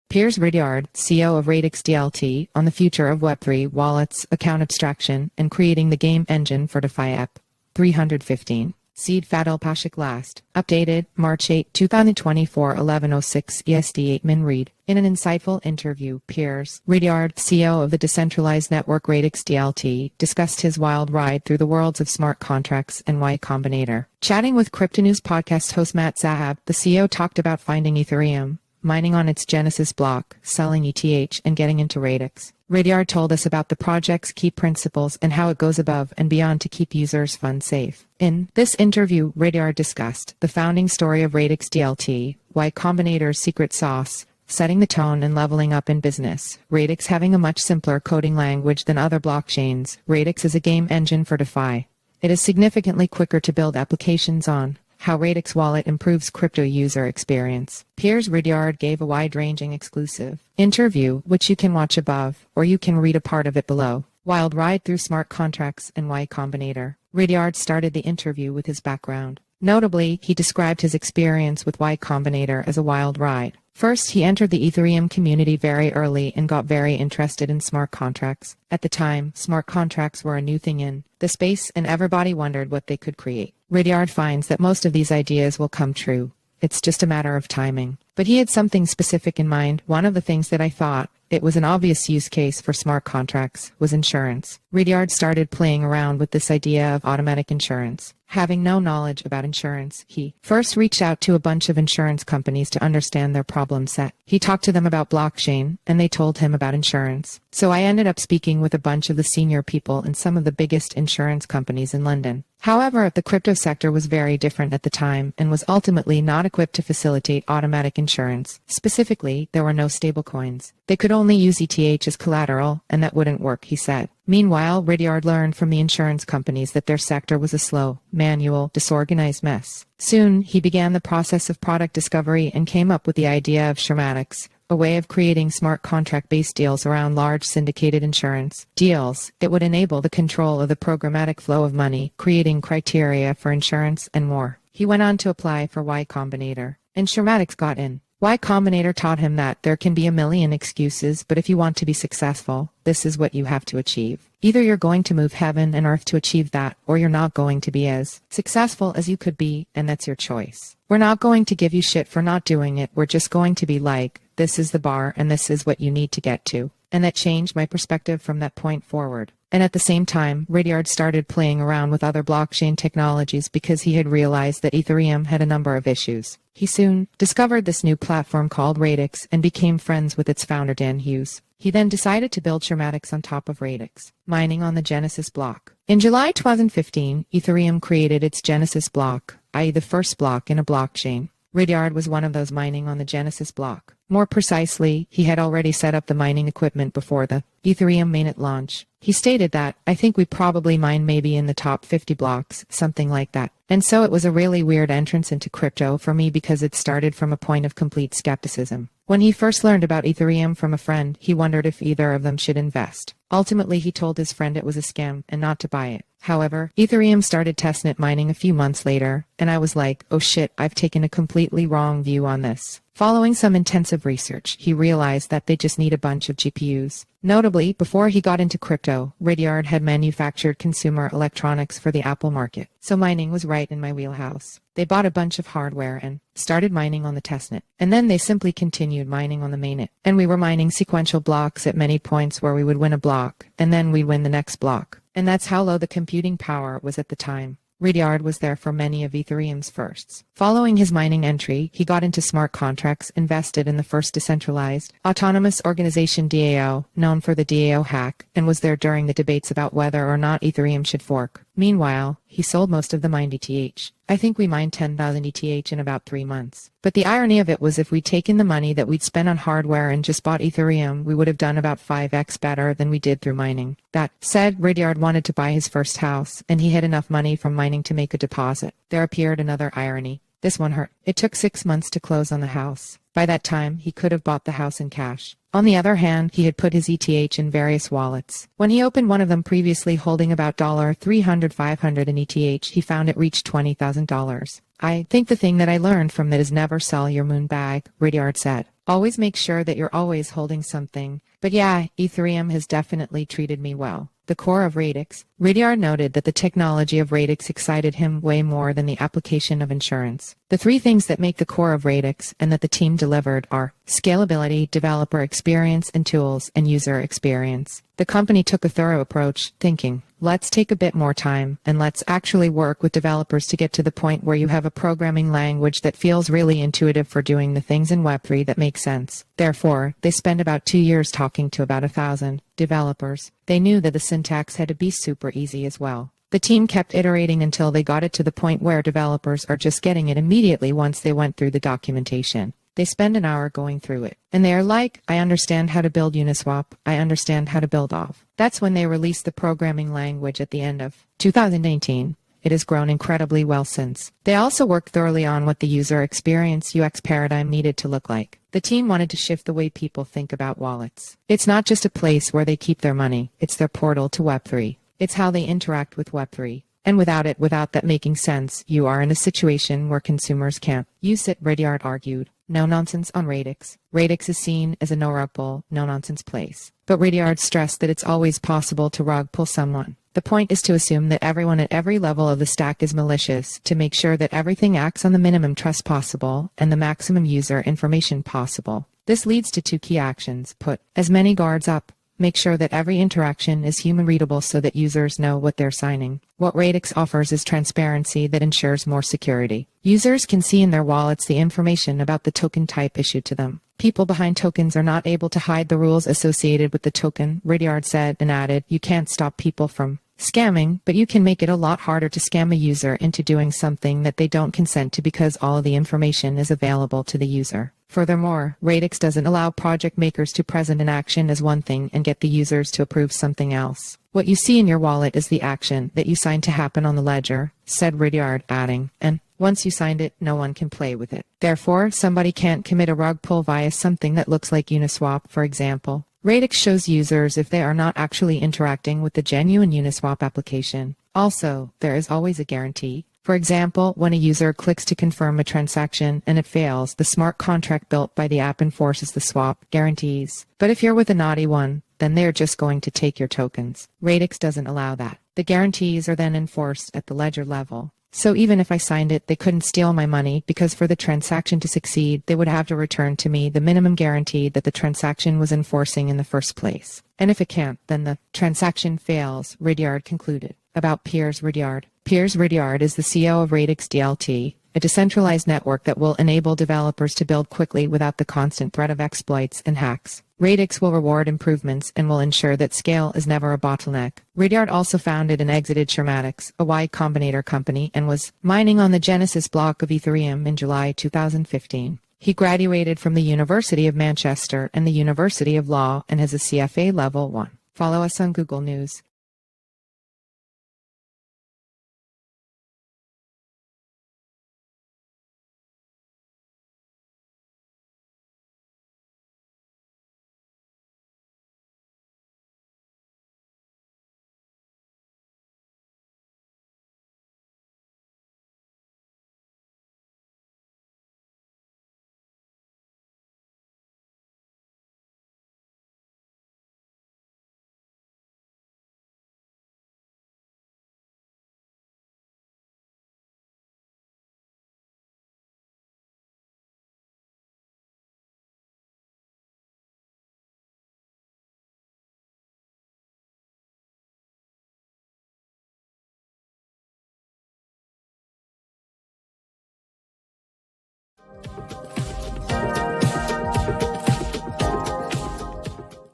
Piers Ridyard, CEO of Radix DLT, on the future of Web3 wallets, account abstraction, and creating the game engine for DeFi app. 315. Seed Fadilpašić last. Updated, March 8, 2024, 11:06 EST 8 Min read. In an insightful interview, Piers Ridyard, CEO of the decentralized network Radix DLT, discussed his wild ride through the worlds of smart contracts and Y Combinator. Chatting with Cryptonews Podcast host Matt Zahab, the CEO talked about finding Ethereum, mining on its Genesis block, selling ETH, and getting into Radix. Ridyard told us about the project's key principles and how it goes above and beyond to keep users' funds safe. In this interview, Ridyard discussed the founding story of Radix DLT, Y Combinator's secret sauce, setting the tone and leveling up in business. Radix having a much simpler coding language than other blockchains. Radix is a game engine for DeFi. It is significantly quicker to build applications on. How Radix Wallet improves crypto user experience. Piers Ridyard gave a wide-ranging exclusive interview, which you can watch above, or you can read a part of it below. Wild ride through smart contracts and Y Combinator. Ridyard started the interview with his background. Notably, he described his experience with Y Combinator as a wild ride. First, he entered the Ethereum community very early and got very interested in smart contracts. At the time, smart contracts were a new thing in the space and everybody wondered what they could create. Ridyard finds that most of these ideas will come true. It's just a matter of timing. But he had something specific in mind. One of the things that I thought it was an obvious use case for smart contracts was insurance. Ridyard started playing around with this idea of automatic insurance. Having no knowledge about insurance, he first reached out to a bunch of insurance companies to understand their problem set. He talked to them about blockchain, and they told him about insurance. So I ended up speaking with a bunch of the senior people in some of the biggest insurance companies in London. However, the crypto sector was very different at the time and was ultimately not equipped to facilitate automatic insurance. Specifically, there were no stablecoins. They could only use ETH as collateral, and that wouldn't work, he said. Meanwhile, Ridyard learned from the insurance companies that their sector was a slow, manual, disorganized mess. Soon, he began the process of product discovery and came up with the idea of Schematics, a way of creating smart contract-based deals around large syndicated insurance deals. It would enable the control of the programmatic flow of money, creating criteria for insurance, and more. He went on to apply for Y Combinator, and Schematics got in. Y Combinator taught him that there can be a million excuses, but if you want to be successful, this is what you have to achieve. Either you're going to move heaven and earth to achieve that, or you're not going to be as successful as you could be, and that's your choice. We're not going to give you shit for not doing it. We're just going to be like, this is the bar and this is what you need to get to. And that changed my perspective from that point forward. And at the same time, Ridyard started playing around with other blockchain technologies because he had realized that Ethereum had a number of issues. He soon discovered this new platform called Radix and became friends with its founder Dan Hughes. He then decided to build Schematics on top of Radix, mining on the Genesis block. In July 2015, Ethereum created its Genesis block, i.e. the first block in a blockchain. Ridyard was one of those mining on the Genesis block. More precisely, he had already set up the mining equipment before the Ethereum mainnet launch. He stated that, I think we probably mine maybe in the top 50 blocks, something like that. And so it was a really weird entrance into crypto for me because it started from a point of complete skepticism. When he first learned about Ethereum from a friend, he wondered if either of them should invest. Ultimately, he told his friend it was a scam and not to buy it. However, Ethereum started testnet mining a few months later, and I was like, oh shit, I've taken a completely wrong view on this. Following some intensive research, he realized that they just need a bunch of GPUs. Notably, before he got into crypto, Ridyard had manufactured consumer electronics for the Apple market, so mining was right in my wheelhouse. They bought a bunch of hardware and started mining on the testnet, and then they simply continued mining on the mainnet. And we were mining sequential blocks at many points where we would win a block, and then we'd win the next block. And that's how low the computing power was at the time. Ridyard was there for many of Ethereum's firsts. Following his mining entry, he got into smart contracts, invested in the first decentralized autonomous organization DAO, known for the DAO hack, and was there during the debates about whether or not Ethereum should fork. Meanwhile, he sold most of the mined ETH. I think we mined 10,000 ETH in about 3 months. But the irony of it was if we'd taken the money that we'd spent on hardware and just bought Ethereum, we would have done about 5x better than we did through mining. That said, Ridyard wanted to buy his first house, and he had enough money from mining to make a deposit. There appeared another irony. This one hurt. It took 6 months to close on the house. By that time, he could have bought the house in cash. On the other hand, he had put his ETH in various wallets. When he opened one of them previously holding about $300-500 in ETH, he found it reached $20,000. I think the thing that I learned from that is never sell your moon bag, Ridyard said. Always make sure that you're always holding something. But yeah, Ethereum has definitely treated me well. The core of Radix. Ridyard noted that the technology of Radix excited him way more than the application of insurance. The three things that make the core of Radix and that the team delivered are scalability, developer experience, and tools and user experience. The company took a thorough approach, thinking, let's take a bit more time and let's actually work with developers to get to the point where you have a programming language that feels really intuitive for doing the things in Web3 that make sense. Therefore, they spent about 2 years talking to about 1,000 developers. They knew that the syntax had to be super easy as well. The team kept iterating until they got it to the point where developers are just getting it immediately once they went through the documentation. They spend an hour going through it. And they are like, I understand how to build Uniswap. I understand how to build off. That's when they released the programming language at the end of 2018. It has grown incredibly well since. They also worked thoroughly on what the user experience UX paradigm needed to look like. The team wanted to shift the way people think about wallets. It's not just a place where they keep their money. It's their portal to Web3. It's how they interact with Web3. And without that making sense, you are in a situation where consumers can't use it, Ridyard argued. No nonsense on Radix. Radix is seen as a no-rug pull, no-nonsense place. But Ridyard stressed that it's always possible to rug pull someone. The point is to assume that everyone at every level of the stack is malicious, to make sure that everything acts on the minimum trust possible and the maximum user information possible. This leads to 2 key actions. Put as many guards up. Make sure that every interaction is human readable so that users know what they're signing. What Radix offers is transparency that ensures more security. Users can see in their wallets the information about the token type issued to them. People behind tokens are not able to hide the rules associated with the token, Ridyard said, and added, you can't stop people from scamming, but you can make it a lot harder to scam a user into doing something that they don't consent to because all of the information is available to the user. Furthermore, Radix doesn't allow project makers to present an action as one thing and get the users to approve something else. What you see in your wallet is the action that you signed to happen on the ledger, said Ridyard, adding, and once you signed it, no one can play with it. Therefore, somebody can't commit a rug pull via something that looks like Uniswap, for example. Radix shows users if they are not actually interacting with the genuine Uniswap application. Also, there is always a guarantee. For example, when a user clicks to confirm a transaction and it fails, the smart contract built by the app enforces the swap guarantees. But if you're with a naughty one, then they're just going to take your tokens. Radix doesn't allow that. The guarantees are then enforced at the ledger level. So even if I signed it, they couldn't steal my money because for the transaction to succeed, they would have to return to me the minimum guarantee that the transaction was enforcing in the first place. And if it can't, then the transaction fails, Ridyard concluded. About Piers Ridyard. Piers Ridyard is the CEO of Radix DLT, a decentralized network that will enable developers to build quickly without the constant threat of exploits and hacks. Radix will reward improvements and will ensure that scale is never a bottleneck. Ridyard also founded and exited Radix, a Y Combinator company, and was mining on the Genesis block of Ethereum in July 2015. He graduated from the University of Manchester and the University of Law and has a CFA Level 1. Follow us on Google News.